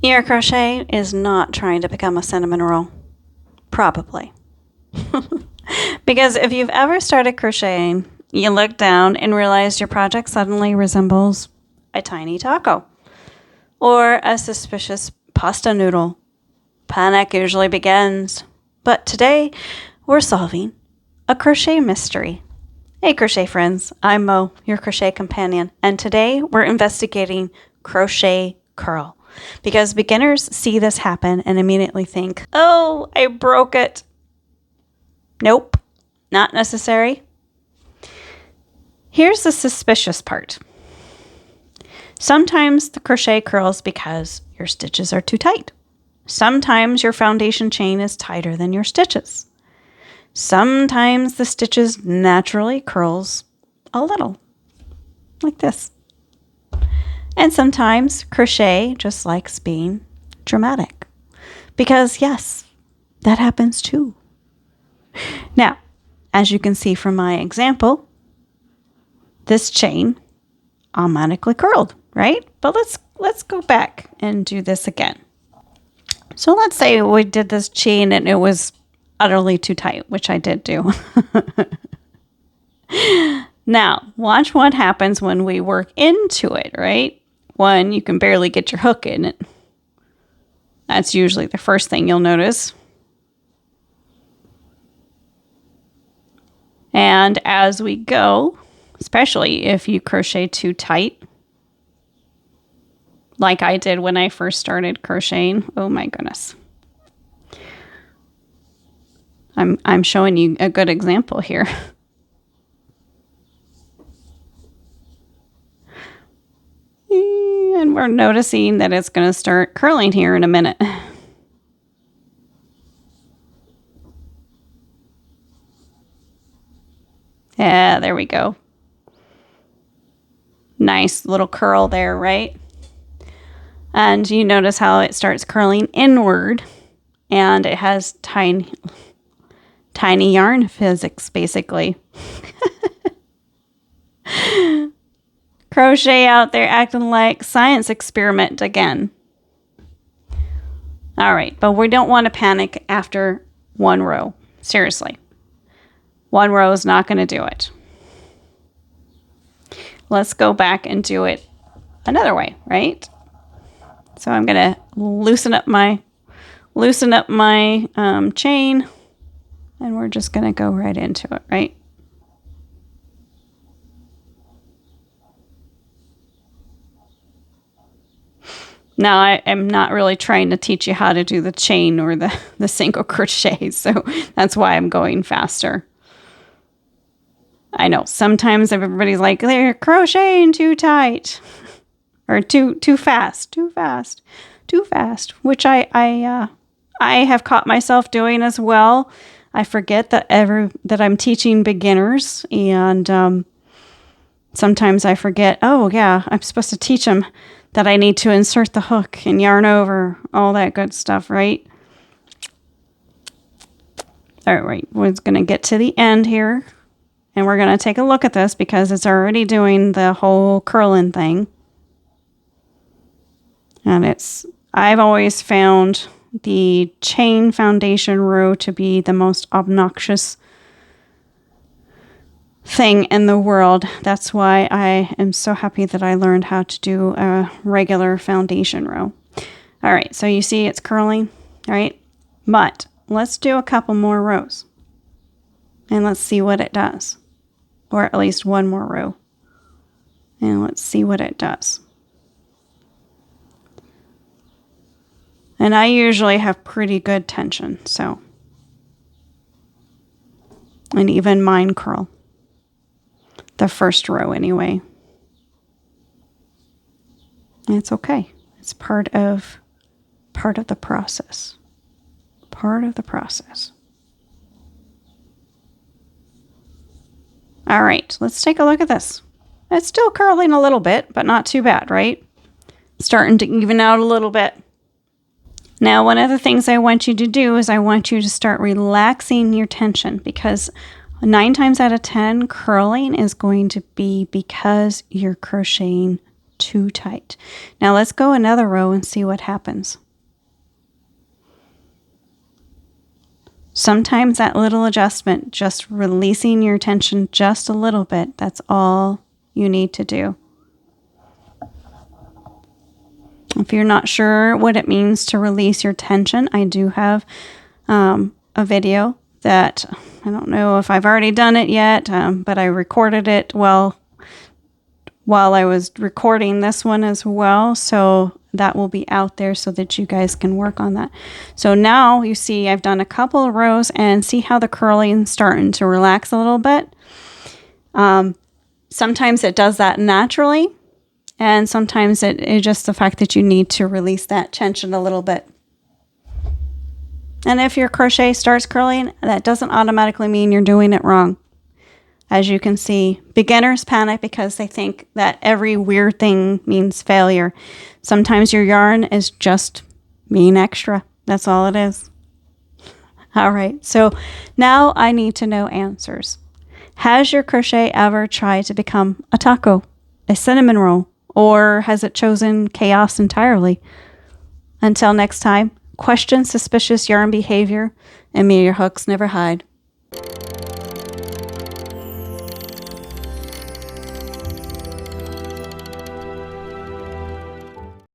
Your crochet is not trying to become a cinnamon roll. Probably. Because if you've ever started crocheting, you look down and realize your project suddenly resembles a tiny taco or a suspicious pasta noodle. Panic usually begins. But today, we're solving a crochet mystery. Hey crochet friends, I'm Mo, your crochet companion, and today we're investigating crochet curl. Because beginners see this happen and immediately think, oh, I broke it. Nope, not necessary. Here's the suspicious part. Sometimes the crochet curls because your stitches are too tight. Sometimes your foundation chain is tighter than your stitches. Sometimes the stitches naturally curls a little, like this. And sometimes crochet just likes being dramatic. Because yes, that happens too. Now, as you can see from my example, this chain automatically curled, right? But let's go back and do this again. So let's say we did this chain and it was utterly too tight, which I did do. Now, watch what happens when we work into it, right? One, you can barely get your hook in it. That's usually the first thing you'll notice. And as we go, especially if you crochet too tight, like I did when I first started crocheting, oh my goodness. I'm showing you a good example here. And we're noticing that it's going to start curling here in a minute. Yeah, there we go. Nice little curl there, right? And you notice how it starts curling inward and it has tiny yarn physics, basically. Crochet out there acting like science experiment again. All right, but we don't want to panic after one row. Seriously. One row is not going to do it. Let's go back and do it another way, right? So I'm going to loosen up my chain, and we're just going to go right into it, right? Now, I am not really trying to teach you how to do the chain or the single crochet, so that's why I'm going faster. I know, sometimes everybody's like, they're crocheting too tight, or too fast, which I have caught myself doing as well. I forget that I'm teaching beginners, and sometimes I forget, oh yeah, I'm supposed to teach them that I need to insert the hook and yarn over, all that good stuff, right? All right, we're going to get to the end here, and we're going to take a look at this because it's already doing the whole curling thing. And I've always found the chain foundation row to be the most obnoxious thing in the world. That's why I am so happy that I learned how to do a regular foundation row. All right, so you see it's curling, all right? But let's do a couple more rows and let's see what it does. Or at least one more row. And let's see what it does. And I usually have pretty good tension, so. And even mine curl. The first row anyway. It's okay. It's part of the process. Part of the process. All right, let's take a look at this. It's still curling a little bit, but not too bad, right? Starting to even out a little bit. Now, one of the things I want you to do is I want you to start relaxing your tension, because 9 times out of 10, curling is going to be because you're crocheting too tight. Now let's go another row and see what happens. Sometimes that little adjustment, just releasing your tension just a little bit, that's all you need to do. If you're not sure what it means to release your tension, I do have a video that, I don't know if I've already done it yet, but I recorded it while I was recording this one as well. So that will be out there so that you guys can work on that. So now you see I've done a couple of rows and see how the curling is starting to relax a little bit. Sometimes it does that naturally, and sometimes it's just the fact that you need to release that tension a little bit. And if your crochet starts curling, that doesn't automatically mean you're doing it wrong. As you can see, beginners panic because they think that every weird thing means failure. Sometimes your yarn is just being extra. That's all it is. All right, so now I need to know answers. Has your crochet ever tried to become a taco, a cinnamon roll, or has it chosen chaos entirely? Until next time, question suspicious yarn behavior, and may your hooks never hide.